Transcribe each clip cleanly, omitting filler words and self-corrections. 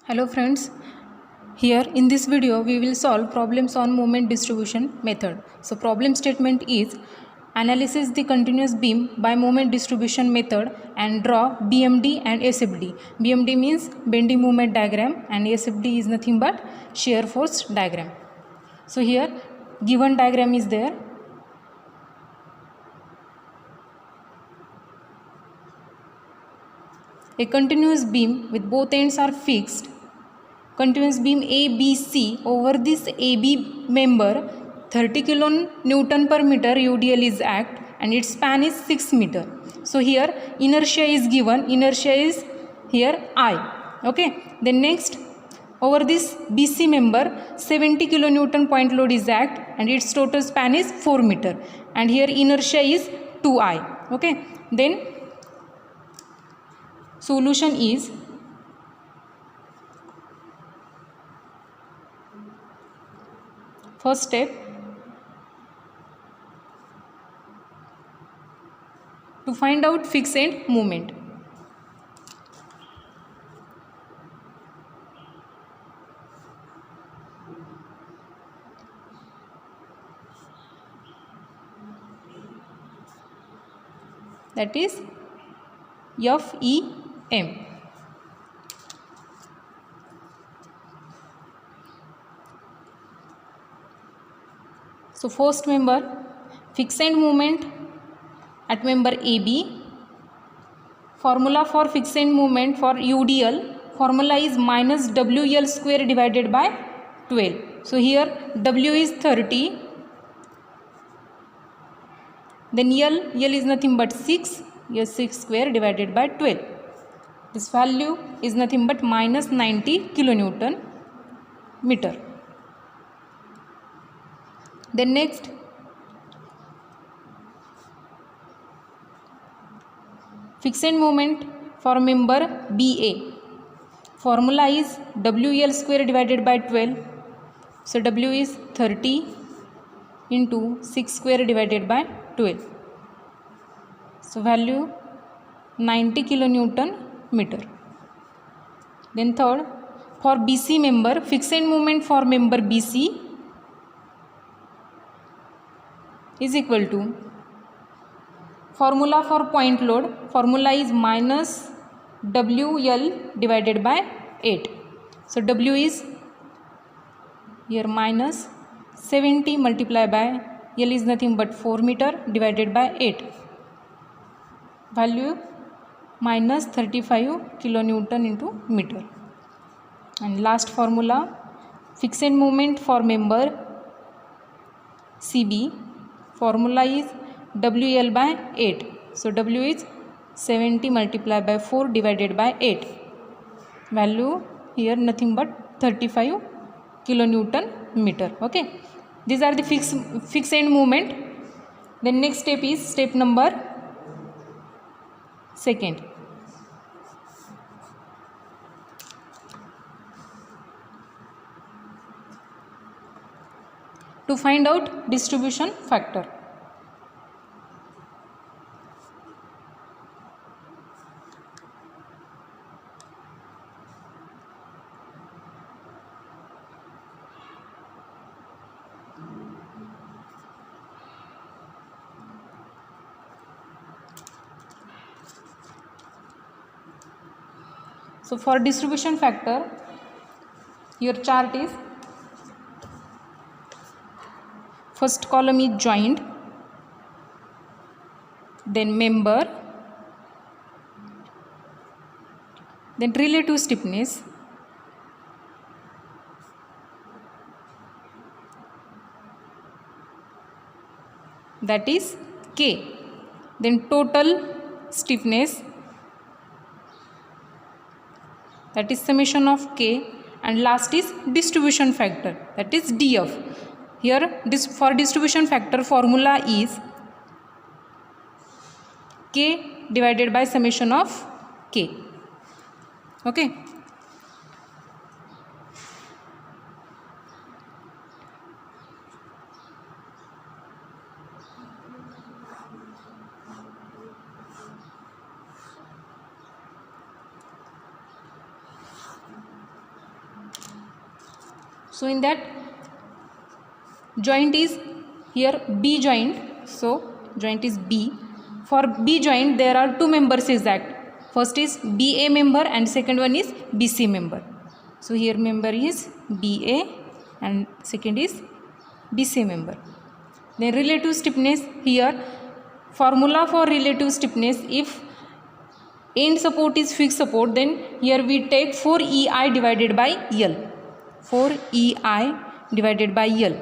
Hello friends, here in this video we will solve problems on moment distribution method. So problem statement is analysis the continuous beam by moment distribution method and draw BMD and SFD. BMD means bending moment diagram and SFD is nothing but shear force diagram. So here given diagram is there. A continuous beam with both ends are fixed. Continuous beam ABC over this AB member 30 kN per meter UDL is act and its span is 6 meter. So here inertia is given, inertia is here I. Okay. Then next over this BC member 70 kN point load is act and its total span is 4 meter and here inertia is 2I. Okay. Then solution is first step to find out fixed end moment. That is FEM. So first member fixed end moment at member AB. Formula for fixed end moment for UDL formula is minus WL square divided by 12. So here W is 30. Then L is nothing but 6. Here 6 square divided by 12. This value is nothing but minus 90 kilonewton meter. Then next fixed end moment for member BA. Formula is WL square divided by 12. So W is 30 into 6 square divided by 12. So value 90 kilonewton meter. Then third for BC member fixed end moment for member BC is equal to formula for point load formula is minus WL divided by 8. So W is here minus 70 multiplied by L is nothing but 4 meter divided by 8. Value minus 35 kilonewton into meter. And last formula fixed end moment for member CB formula is WL by 8. So W is 70 multiplied by 4 divided by 8. Value here nothing but 35 kilonewton meter. Okay. These are the fixed end moment. Then next step is step number 2. To find out distribution factor. So for distribution factor, your chart is first column is joint, then member, then relative stiffness, that is K, then total stiffness, that is summation of K, and last is distribution factor, that is DF. Here this for distribution factor formula is K divided by summation of K. Okay. So in that joint is here B joint. So joint is B. For B joint there are two members is act. First is BA member and second one is BC member. So here member is BA and second is BC member. Then relative stiffness, here formula for relative stiffness, if end support is fixed support, then here we take 4EI divided by L. 4EI divided by L.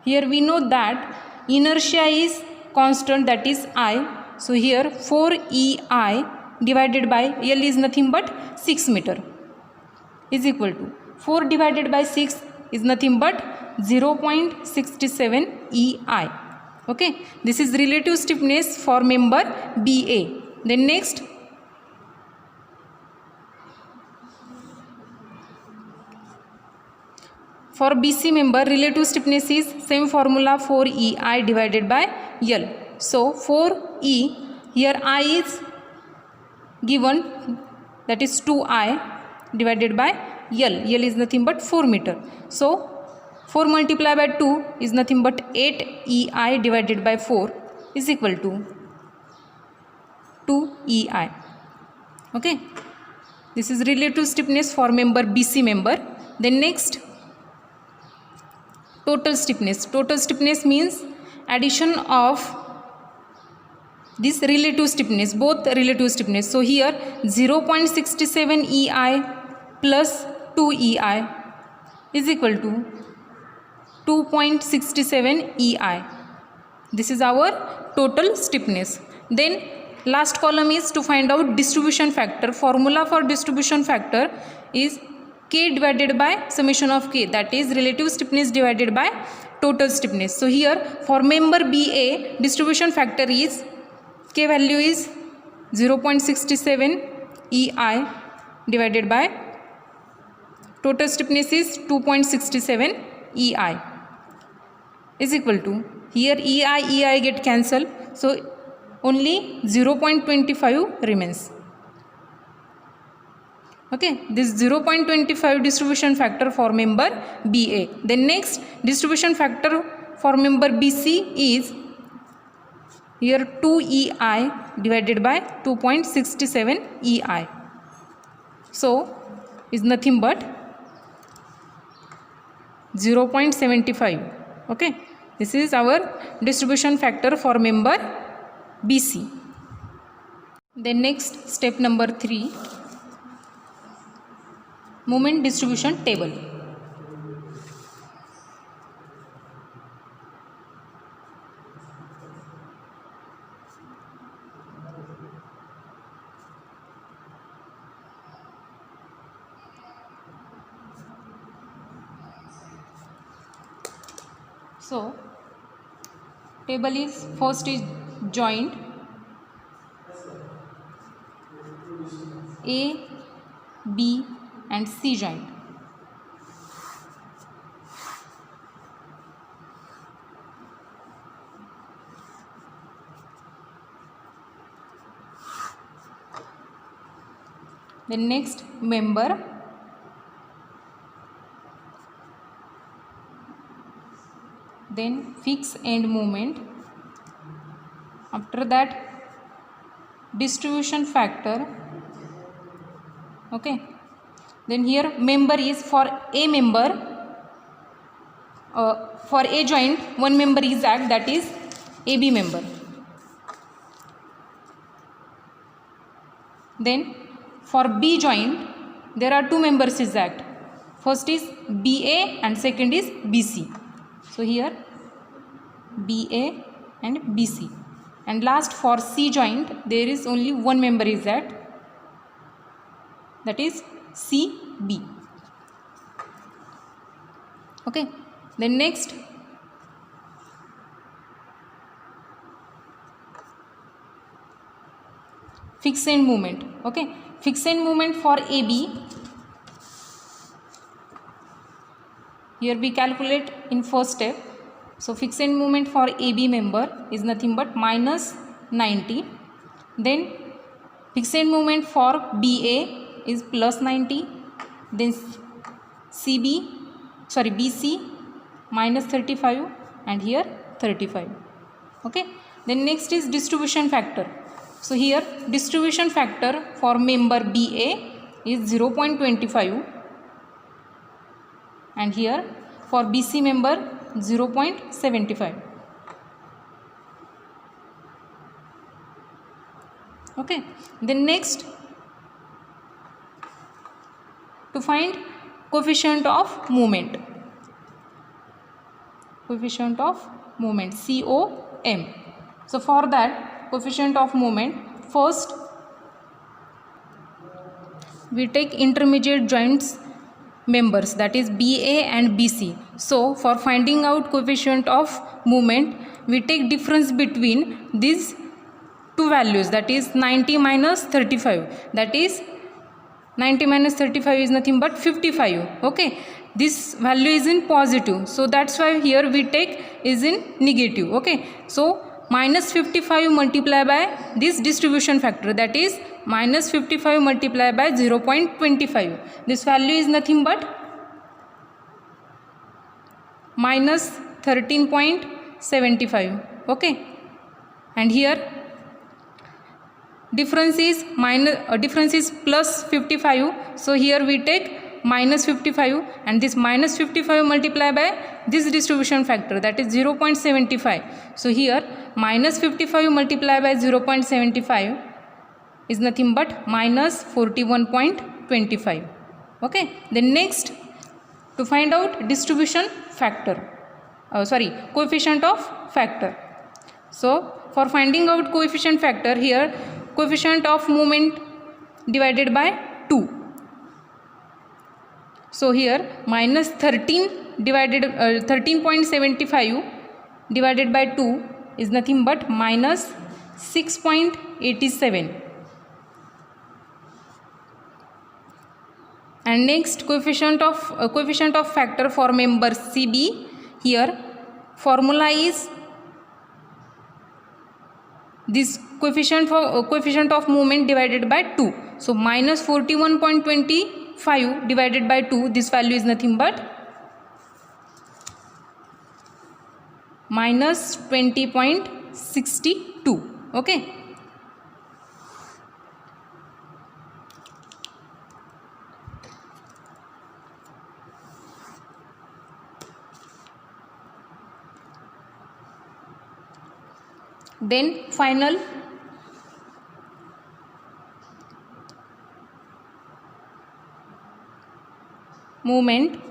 Here we know that inertia is constant, that is I. So here 4EI divided by L is nothing but 6 meter is equal to 4 divided by 6 is nothing but 0.67 EI. Okay, this is relative stiffness for member BA. Then next, for BC member relative stiffness is same formula, 4EI divided by L. So 4E, here I is given, that is 2I divided by L. L is nothing but 4 meter. So 4 multiplied by 2 is nothing but 8EI divided by 4 is equal to 2EI. Okay, this is relative stiffness for member BC member. Then next, total stiffness. Total stiffness means addition of this relative stiffness, both relative stiffness. So here 0.67 EI plus 2 EI is equal to 2.67 EI. This is our total stiffness. Then last column is to find out distribution factor. Formula for distribution factor is K divided by summation of K, that is relative stiffness divided by total stiffness. So here for member BA, distribution factor is K value is 0.67 EI divided by total stiffness is 2.67 EI is equal to, here EI get cancelled, so only 0.25 remains. Okay, this 0.25 distribution factor for member BA. Then next, distribution factor for member BC is here 2EI divided by 2.67 EI. So is nothing but 0.75. Okay, this is our distribution factor for member BC. Then next, step number 3, moment distribution table. So table is, first is joint A, B and C joint. Then next, member, then fixed end moment, after that distribution factor. Okay, then here member is for A member, for A joint one member is act, that is AB member. Then for B joint there are two members is act, first is BA and second is BC. So here BA and BC. And last, for C joint there is only one member is act, that is CB. Okay, then next, fixed end moment. Okay, fixed end moment for AB, here we calculate in first step. So fixed end moment for AB member is nothing but minus 90. Then fixed end moment for BA is plus 90. Then BC minus 35 and here 35. Okay, then next is distribution factor. So here distribution factor for member BA is 0.25 and here for BC member 0.75. Okay, then next, to find coefficient of movement, COM. So for that coefficient of movement, first we take intermediate joints members, that is BA and BC. So for finding out coefficient of movement, we take difference between these two values, that is 90 minus 35, that is 90 minus 35 is nothing but 55. Okay, this value is in positive, so that's why here we take is in negative. Okay, so minus 55 multiplied by this distribution factor, that is minus 55 multiplied by 0.25. This value is nothing but minus 13.75. Okay, and here difference is plus 55, so here we take minus 55, and this minus 55 multiplied by this distribution factor, that is 0.75. so here minus 55 multiplied by 0.75 is nothing but minus 41.25. Okay, then next, to find out distribution factor, coefficient of factor. So for finding out coefficient factor, here coefficient of movement divided by 2. So here minus 13.75 divided by 2 is nothing but minus 6.87. And next, coefficient of factor for member CB, here formula is this coefficient of movement divided by 2. So minus 41.25 divided by 2, this value is nothing but minus 20.62. Okay. Then final movement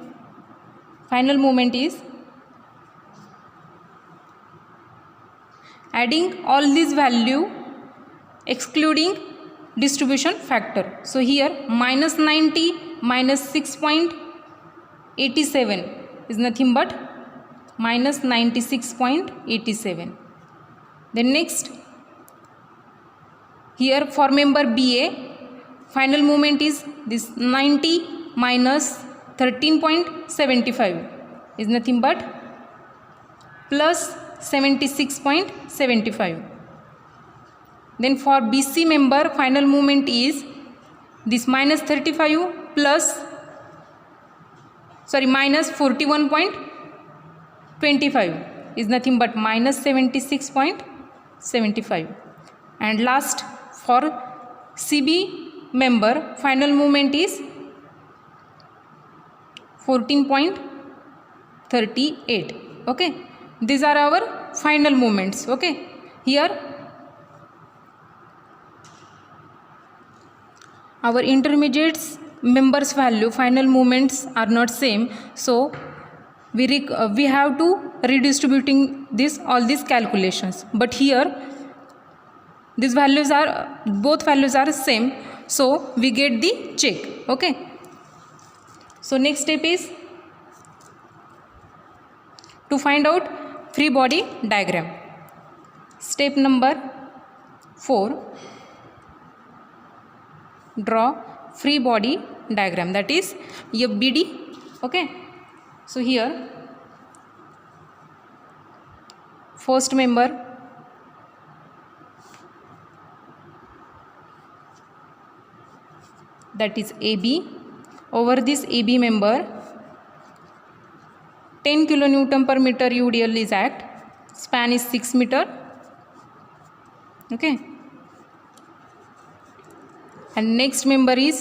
is adding all these value excluding distribution factor. So here minus 90 minus 6.87 is nothing but minus 96.87. Then next, here for member BA, final movement is this 90 minus 13.75 is nothing but plus 76.75. Then for BC member, final movement is this minus 35 plus minus 41.25 is nothing but minus 76.75. And last, for CB member, final movement is 14.38. Okay, these are our final movements. Okay, here our intermediates members value, final movements are not same, so we have to redistributing all these calculations, but here these values are, both values are same, so we get the check. Okay, so next step is to find out free body diagram. Step number 4, draw free body diagram, that is FBD. Okay, so here first member, that is AB. Over this AB member 10 kilonewton per meter UDL is act. Span is 6 meter. Okay. And next member is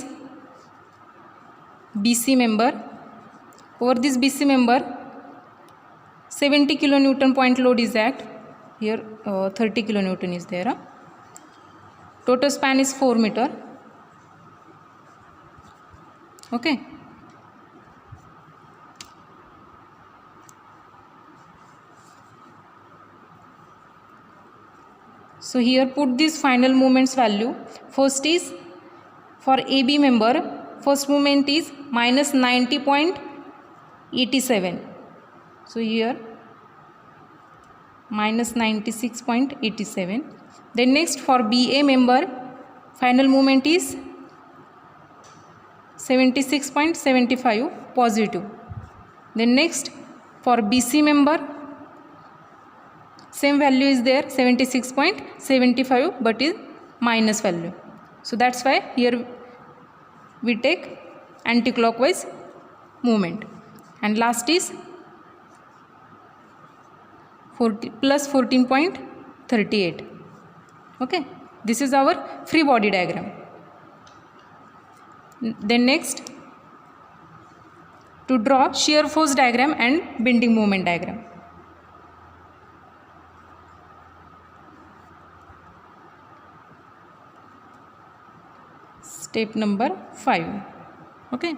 BC member. Over this BC member, 70 kilonewton point load is act. Here 30 kilonewton is there. Total span is 4 meter. Okay. So here put this final moments value. First is for AB member, first moment is minus 90.87. So here minus 96.87. Then next for BA member, final moment is 76.75 positive. Then next for BC member, same value is there 76.75 but is minus value. So that's why here we take anti-clockwise movement. And last is 40 plus 14.38. Okay, this is our free body diagram. Then next, to draw shear force diagram and bending moment diagram. Step number 5. Okay.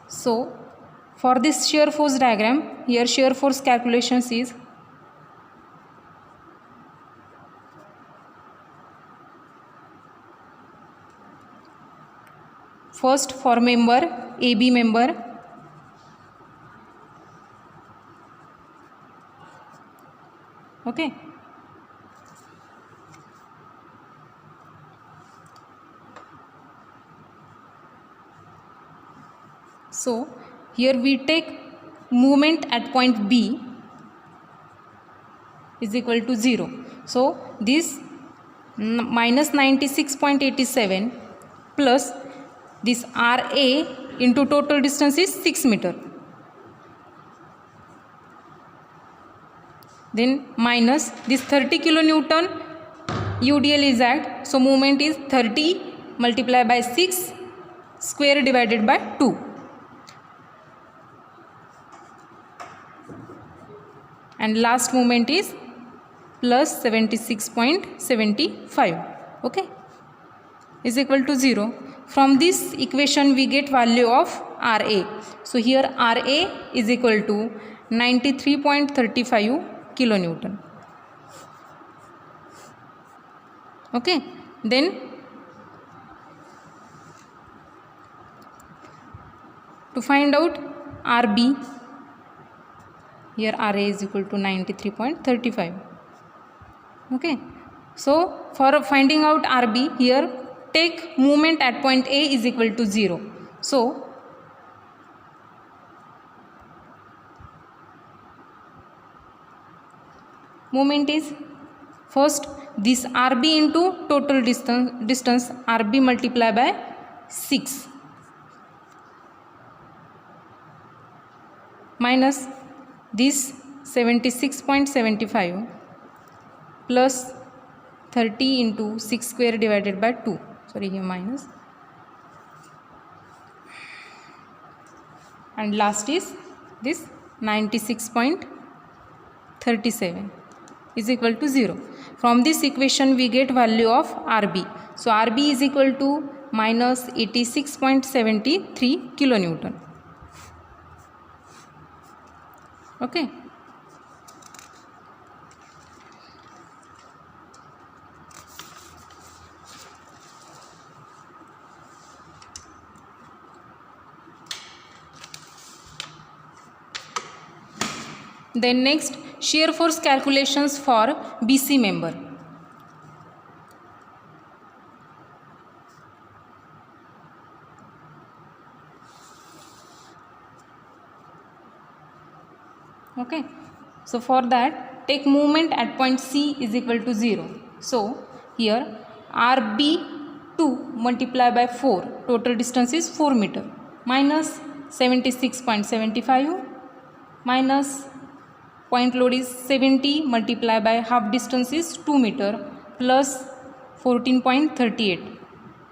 So for this shear force diagram, here shear force calculations is first for member AB member, okay. So here we take movement at point B is equal to 0. So this minus 96.87 plus this RA into total distance is 6 meter. Then minus this 30 kilonewton UDL is act. So movement is 30 multiplied by 6 square divided by 2. And last movement is plus 76.75. Okay, is equal to 0. From this equation we get value of RA. So here RA is equal to 93.35 kilonewton. Okay, then to find out RB, here RA is equal to 93.35. Okay, so for finding out RB, here take movement at point A is equal to 0. So movement is first this RB into total distance RB multiplied by 6 minus this 76.75 plus 30 into 6 square divided by 2. Sorry, here minus. And last is this 96.37 is equal to 0. From this equation we get value of RB. So RB is equal to minus 86.73 kilonewton. Okay. Then next, shear force calculations for BC member. Okay, so for that take movement at point C is equal to 0. So here RB 2 multiplied by 4, total distance is 4 meter, minus 76.75 minus point load is 70 multiplied by half distance is 2 meter plus 14.38,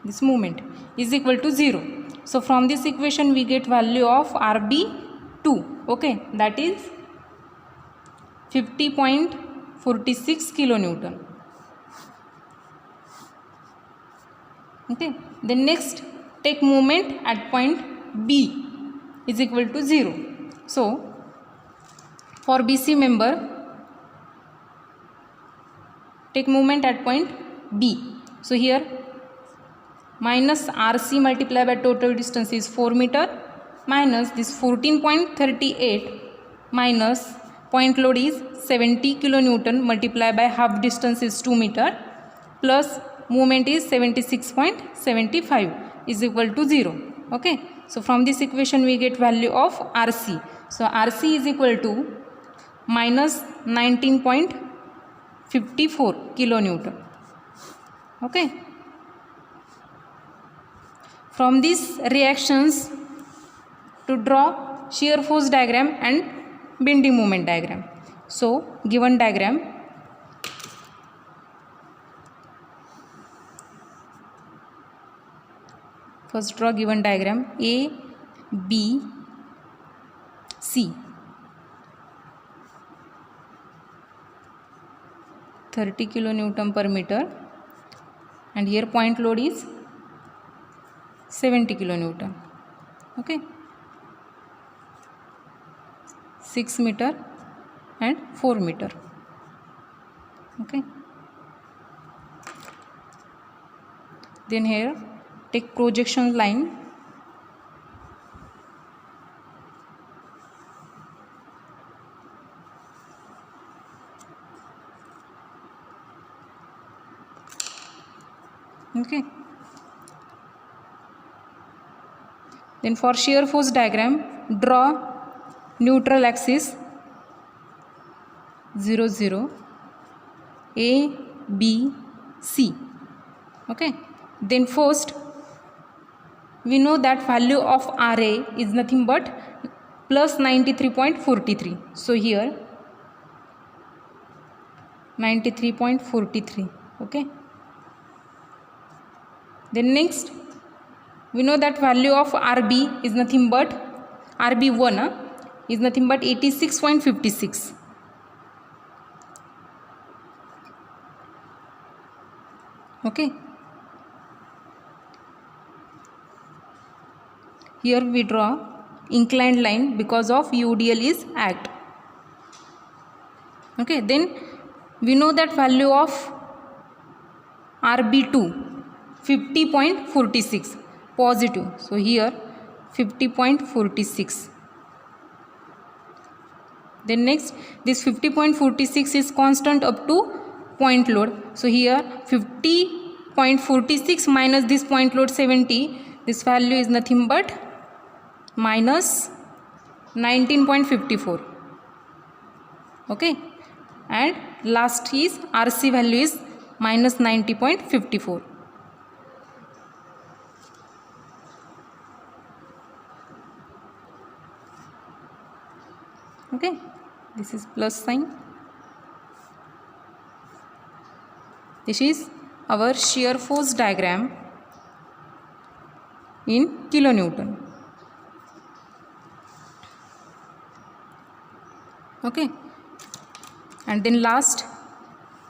this moment is equal to 0. So from this equation we get value of RB2, okay, that is 50.46 kilonewton. Okay, then next take moment at point B is equal to 0. So for BC member, take moment at point B. So here minus RC multiplied by total distance is 4 meter minus this 14.38 minus point load is 70 kilonewton multiplied by half distance is 2 meter plus movement is 76.75 is equal to 0. Okay, so from this equation we get value of RC. So RC is equal to minus 19.54 kilonewton. Okay, from these reactions to draw shear force diagram and bending moment diagram. So given diagram, first draw given diagram A, B, C. 30 kilonewton per meter and here point load is 70 kilonewton. Okay, 6 meter and 4 meter. Okay, then here take projection line. Okay, then for shear force diagram, draw neutral axis 0 0 A B C. Okay, then first we know that value of RA is nothing but plus 93.43. So here 93.43. okay, then next we know that value of RB is nothing but RB1 is nothing but 86.56. Okay, here we draw inclined line because of UDL is act. Okay, then we know that value of RB2 50.46 positive. So here 50.46. Then next this 50.46 is constant up to point load. So here 50.46 minus this point load 70, this value is nothing but minus 19.54. okay, and last is RC value is minus 90.54. okay, this is plus sign. This is our shear force diagram in kilonewton. Okay, and then last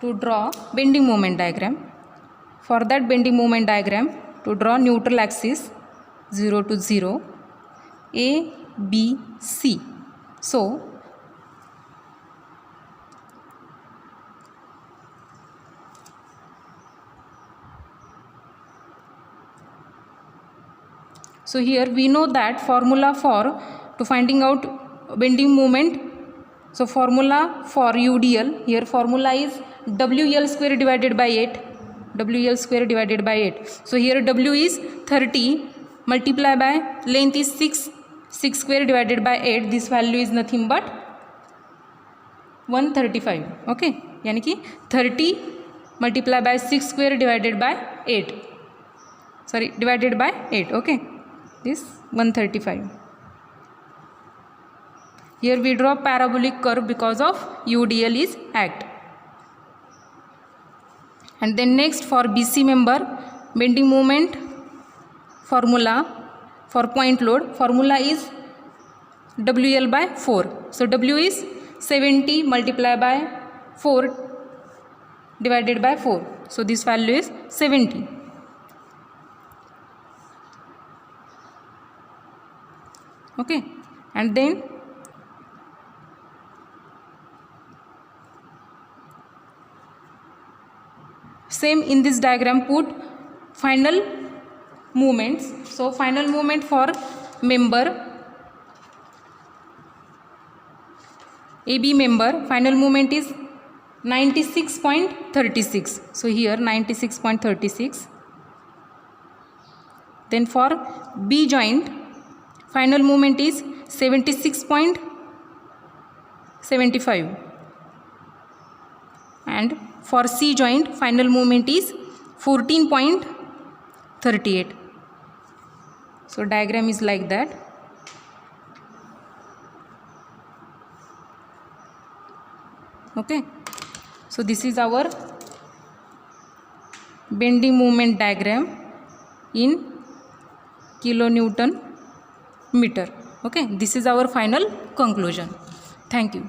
to draw bending moment diagram. For that bending moment diagram, to draw neutral axis 0 to 0 A B C. So here we know that formula for to finding out bending moment. So formula for UDL, here formula is WL square divided by 8. WL square divided by 8. So here W is 30 multiplied by length is 6. 6 square divided by 8. This value is nothing but 135. Okay, यानी कि 30 multiplied by 6 square divided by 8. divided by 8. Okay, this 135. Here we draw parabolic curve because of UDL is act. And then next, for BC member, bending moment formula for point load formula is WL by 4. So W is 70 multiplied by 4 divided by 4. So this value is 70. Okay, and then same in this diagram put final movements. So final movement for member AB member, final movement is 96.36. So here 96.36. Then for B joint, final movement is 76.75. And for C joint, final movement is 14.38. So diagram is like that. Okay, so this is our bending moment diagram in kilonewton meter. Okay, this is our final conclusion. Thank you.